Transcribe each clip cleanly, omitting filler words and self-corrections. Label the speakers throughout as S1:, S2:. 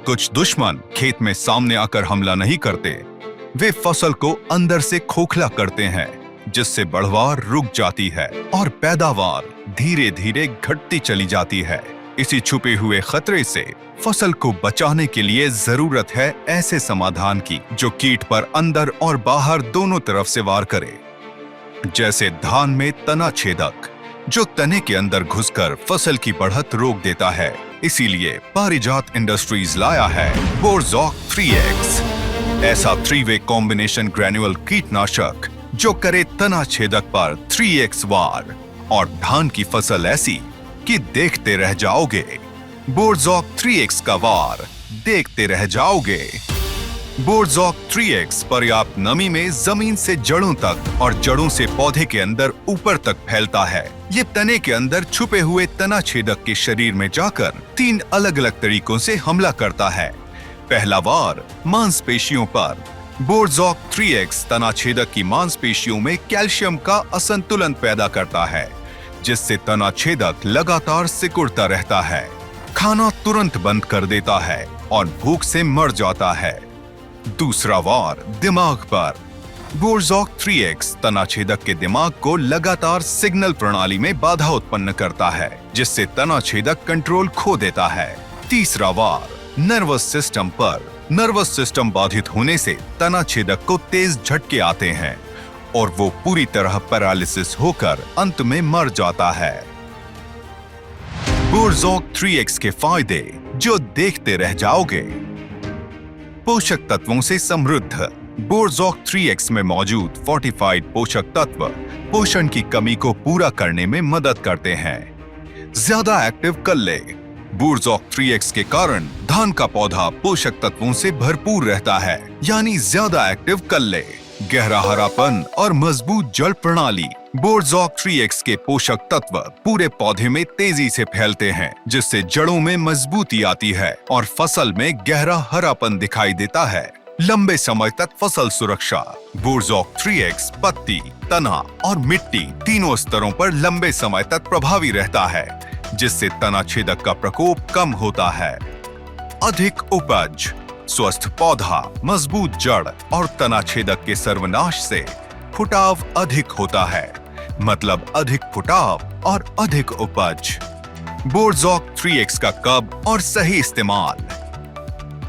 S1: कुछ दुश्मन खेत में सामने आकर हमला नहीं करते, वे फसल को अंदर से खोखला करते हैं, जिससे बढ़वार रुक जाती है और पैदावार धीरे धीरे घटती चली जाती है। इसी छुपे हुए खतरे से फसल को बचाने के लिए जरूरत है ऐसे समाधान की जो कीट पर अंदर और बाहर दोनों तरफ से वार करे। जैसे धान में तना छेदक, जो तने के अंदर घुसकर फसल की बढ़त रोक देता है। इसीलिए पारिजात इंडस्ट्रीज लाया है बोरजॉक 3X, ऐसा 3-वे कॉम्बिनेशन ग्रेन्युअल कीटनाशक जो करे तना छेदक पर 3X वार और धान की फसल ऐसी कि देखते रह जाओगे। बोरजॉक 3X का वार देखते रह जाओगे। बोरजॉक 3X पर्याप्त नमी में जमीन से जड़ों तक और जड़ों से पौधे के अंदर ऊपर तक फैलता है। ये तने के अंदर छुपे हुए तना छेदक के शरीर में जाकर 3 अलग अलग तरीकों से हमला करता है। पहला वार मांसपेशियों पर। बोरजॉक 3X तना छेदक की मांसपेशियों में कैल्शियम का असंतुलन पैदा करता है, जिससे तना छेदक लगातार सिकुड़ता रहता है, खाना तुरंत बंद कर देता है और भूख से मर जाता है। दूसरा वार दिमाग पर। बोरजॉक 3X तना छेदक के दिमाग को लगातार सिग्नल प्रणाली में बाधा उत्पन्न करता है, जिससे तना छेदक कंट्रोल खो देता है। तीसरा वार नर्वस सिस्टम पर। नर्वस सिस्टम बाधित होने से तना छेदक को तेज झटके आते हैं और वो पूरी तरह पैरालिसिस होकर अंत में मर जाता है। बोरजॉक 3X के फायदे जो देखते रह जाओगे। पोषक तत्वों से समृद्ध। बोरजॉक 3X में मौजूद फोर्टिफाइड पोषक तत्व पोषण की कमी को पूरा करने में मदद करते हैं। ज्यादा एक्टिव कल्ले। बोरजॉक 3X के कारण धान का पौधा पोषक तत्वों से भरपूर रहता है, यानी ज्यादा एक्टिव कल्ले, गहरा हरापन और मजबूत जड़ प्रणाली। बोरजॉक 3X के पोषक तत्व पूरे पौधे में तेजी से फैलते हैं, जिससे जड़ों में मजबूती आती है और फसल में गहरा हरापन दिखाई देता है। लंबे समय तक फसल सुरक्षा। बोरजॉक 3X पत्ती, तना और मिट्टी तीनों स्तरों पर लंबे समय तक प्रभावी रहता है, जिससे तना छेदक का प्रकोप कम होता है। अधिक उपज। स्वस्थ पौधा, मजबूत जड़ और तना छेदक के सर्वनाश से फुटाव अधिक होता है, मतलब अधिक फुटाव और अधिक उपज। बोरजॉक 3X का कब और सही इस्तेमाल।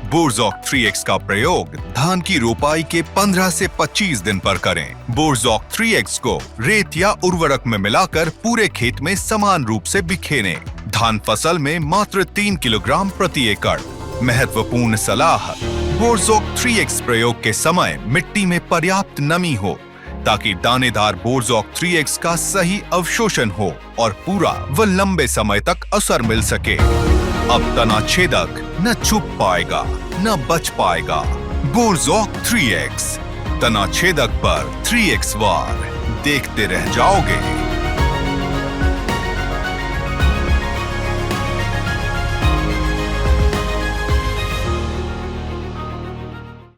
S1: बोरजॉक 3X का प्रयोग धान की रोपाई के 15 से 25 दिन पर करें। बोरजॉक 3X को रेत या उर्वरक में मिलाकर पूरे खेत में समान रूप से बिखेरें। धान फसल में मात्र 3 किलोग्राम प्रति एकड़। महत्वपूर्ण सलाह। बोरजॉक 3X प्रयोग के समय मिट्टी में पर्याप्त नमी हो, ताकि दानेदार बोरजॉक 3X का सही अवशोषण हो और पूरा व लंबे समय तक असर मिल सके। अब तना छेदक न छुप पाएगा न बच पाएगा। बोरजॉक 3X तना छेदक पर 3X वार देखते रह जाओगे।